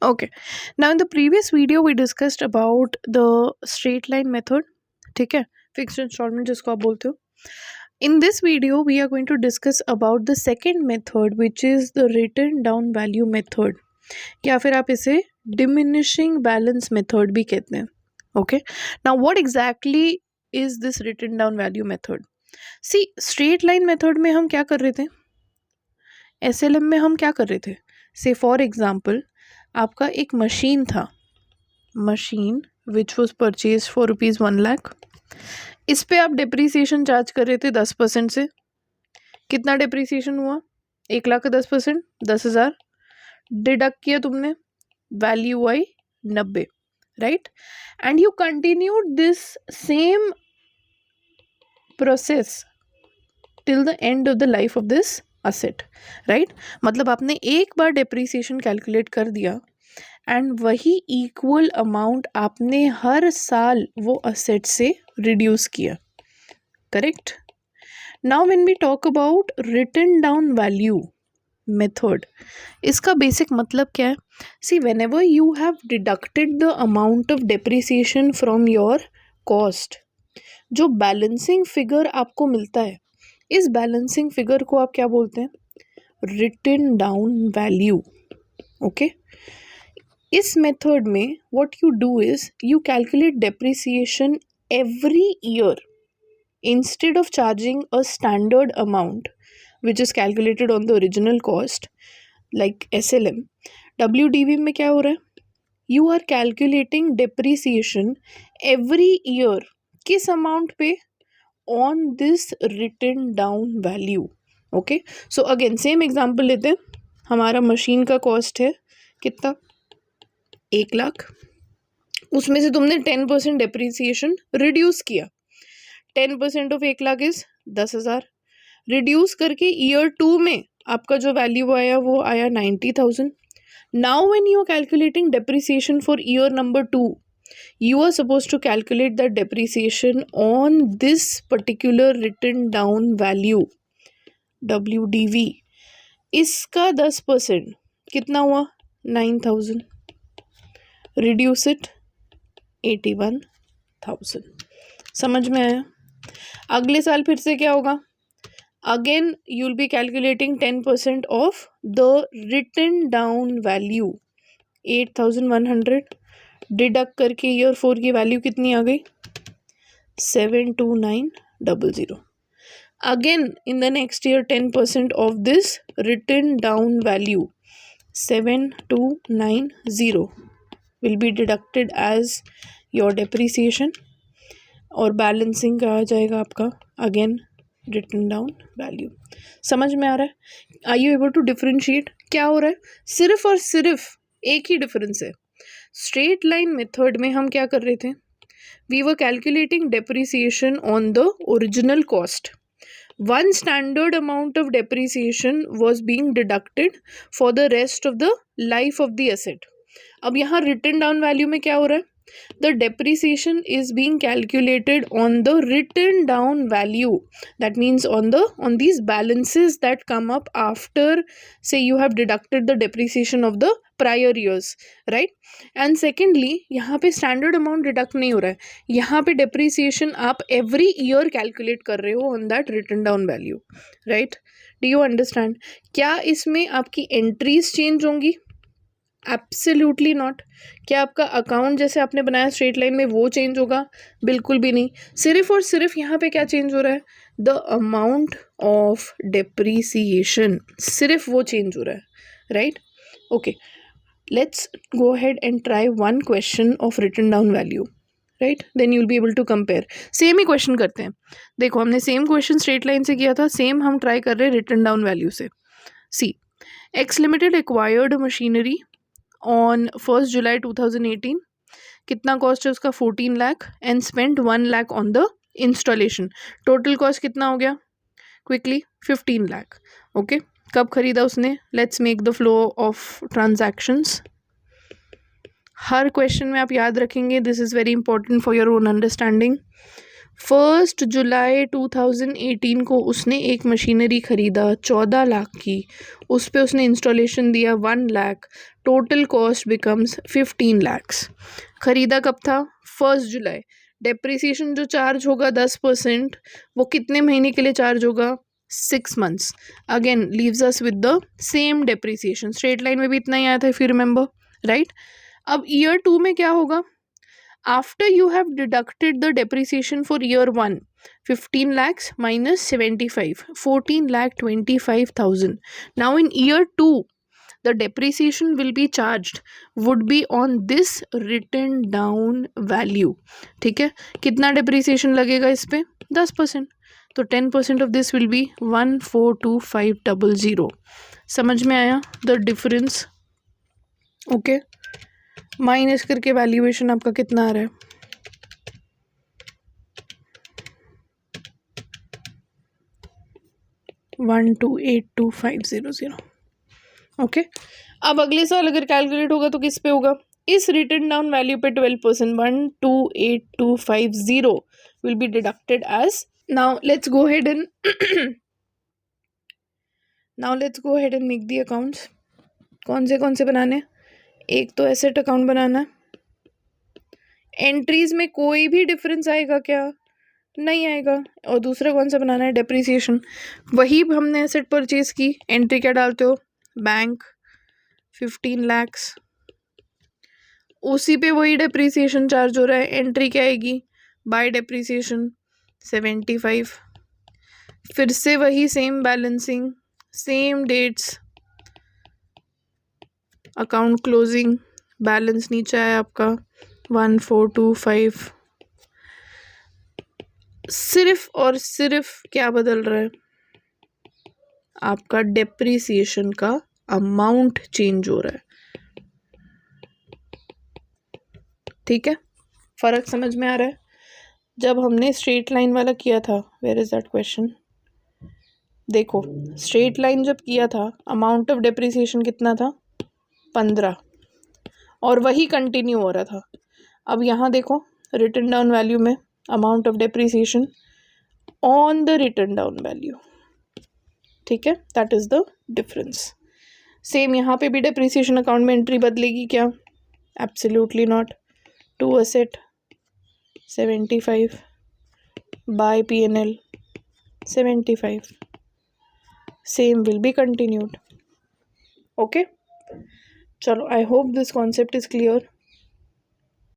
Okay. Now in the previous video we discussed about the straight line method. ठीक है, fixed installment जिसको आप बोलते हो. In this video we are going to discuss about the second method, which is the written down value method, या फिर आप इसे diminishing balance method भी कहते हैं. Okay. Now what exactly is this written down value method? See, straight line method में हम क्या कर रहे थे, SLM में हम क्या कर रहे थे. Say for example, आपका एक मशीन था, machine which was purchase for ₹1,00,000. इस पे आप डिप्रिसिएशन चार्ज कर रहे थे 10% से. कितना डिप्रिसिएशन हुआ? 1,00,000 का 10%, 10,000. डिडक्ट किया तुमने, value I 90, right. And you continued this same process till the end of the life of this asset, right. मतलब आपने एक बार डिप्रिसिएशन कैलकुलेट कर दिया एंड वही इक्वल अमाउंट आपने हर साल वो असेट से रिड्यूस किया, correct. Now when we talk about written down value method, इसका बेसिक मतलब क्या है? See, whenever you have deducted the amount of depreciation from your cost, जो बैलेंसिंग फिगर आपको मिलता है, इस बैलेंसिंग फिगर को आप क्या बोलते हैं? Written down value. ओके. इस मेथड में what you do is you calculate depreciation every year instead of charging a standard amount which is calculated on the original cost like SLM. WDV में क्या हो रहा है? You are calculating depreciation every year. किस amount पे? On this written down value. Okay. So again same example लेते हैं. हमारा मशीन का कॉस्ट है कितना? 1,00,000. उसमें से तुमने 10% डिप्रिसिएशन रिड्यूस किया. 10% ऑफ 1,00,000 इज 10,000. रिड्यूस करके ईयर 2 में आपका जो वैल्यू आया वो आया 90,000. Now when you are calculating depreciation for year number 2, you are supposed to calculate the depreciation on this particular written down value WDV. इसका 10% कितना हुआ? 9,000. Reduce it 81,000. समझ में आया? अगले साल फिर से क्या होगा? Again you will be calculating 10% of the written down value 8,100. Deduct करके ईयर 4 की वैल्यू कितनी आ गई? 72900. Again in the next year 10% of this written down value 7,290 will be deducted as your depreciation और बैलेंसिंग का आ जाएगा आपका अगेन रिटन डाउन वैल्यू. समझ में आ रहा है? Are you able to differentiate? क्या हो रहा है? सिर्फ और सिर्फ एक ही डिफरेंस है. स्ट्रेट लाइन मेथड में हम क्या कर रहे थे? We were calculating depreciation on the original cost. One standard amount of depreciation was being deducted for the rest of the life of the asset. अब यहाँ रिटन डाउन वैल्यू में क्या हो रहा है? The depreciation is being calculated on the written down value. That means on these balances that come up after, say, you have deducted the depreciation of the prior years, right? And secondly, यहाँ पे standard amount deduct नहीं हो रहा है. यहाँ पे depreciation आप every year calculate कर रहे हो on that written down value, right? Do you understand? क्या इसमें आपकी entries change होंगी? Absolutely not. क्या आपका अकाउंट जैसे आपने बनाया स्ट्रेट लाइन में वो चेंज होगा? बिल्कुल भी नहीं. सिर्फ और सिर्फ यहाँ पे क्या चेंज हो रहा है? द अमाउंट ऑफ डेप्रीसिएशन, सिर्फ वो चेंज हो रहा है, right. Okay, let's go ahead and try one question of written down value, right. Then you will be able to compare. Same ही क्वेश्चन करते हैं. देखो, हमने सेम क्वेश्चन स्ट्रेट लाइन से किया था, सेम हम ट्राई कर रहे हैं रिटन डाउन वैल्यू से. See, ex limited acquired machinery on 1 जुलाई 2018. कितना कॉस्ट है उसका? 14 lakh and spend 1 lakh on the installation. Total cost कितना हो गया? क्विकली 15 लाख. ओके. कब खरीदा उसने? Let's make the flow of transactions. हर क्वेश्चन में आप याद रखेंगे, this is very important for your own understanding. 1 जुलाई 2018 को उसने एक मशीनरी ख़रीदा 14 लाख की, उस पे उसने इंस्टॉलेशन दिया 1 lakh, total cost becomes 15 lakhs. ख़रीदा कब था? 1 जुलाई। डेप्रिसिएशन जो चार्ज होगा 10%, वो कितने महीने के लिए चार्ज होगा? 6 months. Again leaves us with the same depreciation. Straight line में भी इतना ही आया था, इफ यू रिमेंबर, राइट। अब ईयर 2 में क्या होगा? After you have deducted the depreciation for year 1, 15 lakhs minus 75, 14 lakh 25,000. Now in year 2, the depreciation will be charged would be on this written down value. ठीक है, कितना depreciation लगेगा इस पे? 10%. तो 10% of this will be 142500. समझ में आया the difference? ओके, माइनस करके वैल्यूएशन आपका कितना आ रहा है? 1282500. ओके, अब अगले साल अगर कैलकुलेट होगा तो किस पे होगा? इस रिटन डाउन वैल्यू पे 12%, 1282500 will be deducted as. Now let's go ahead and make the accounts. कौन से बनाने? एक तो एसेट अकाउंट बनाना है। एंट्रीज में कोई भी डिफरेंस आएगा क्या? नहीं आएगा। और दूसरा कौन सा बनाना है? डेप्रिसिएशन। वही हमने एसेट परचेज की, एंट्री क्या डालते हो? बैंक 15 लैक्स, उसी पे वही डेप्रिसिएशन चार्ज हो रहा है। एंट्री क्या आएगी? By depreciation 75। फिर से वही same balancing, same dates, account closing, balance नीचे आया आपका 1425। सिर्फ और सिर्फ क्या बदल रहा है? आपका डेप्रिसिएशन का अमाउंट चेंज हो रहा है। ठीक है, फर्क समझ में आ रहा है? जब हमने स्ट्रेट लाइन वाला किया था, वेयर इज दैट क्वेश्चन? देखो, स्ट्रेट लाइन जब किया था, अमाउंट ऑफ डेप्रिसिएशन कितना था? 15, और वही कंटिन्यू हो रहा था। अब यहाँ देखो, रिटन डाउन वैल्यू में amount of depreciation on the written down value. ठीक है, that is the difference. Same यहाँ पे भी डेप्रिसिएशन अकाउंट में एंट्री बदलेगी क्या? Absolutely not. To asset 75, by P&L 75, same will be continued. Okay, चलो, I hope this concept is clear.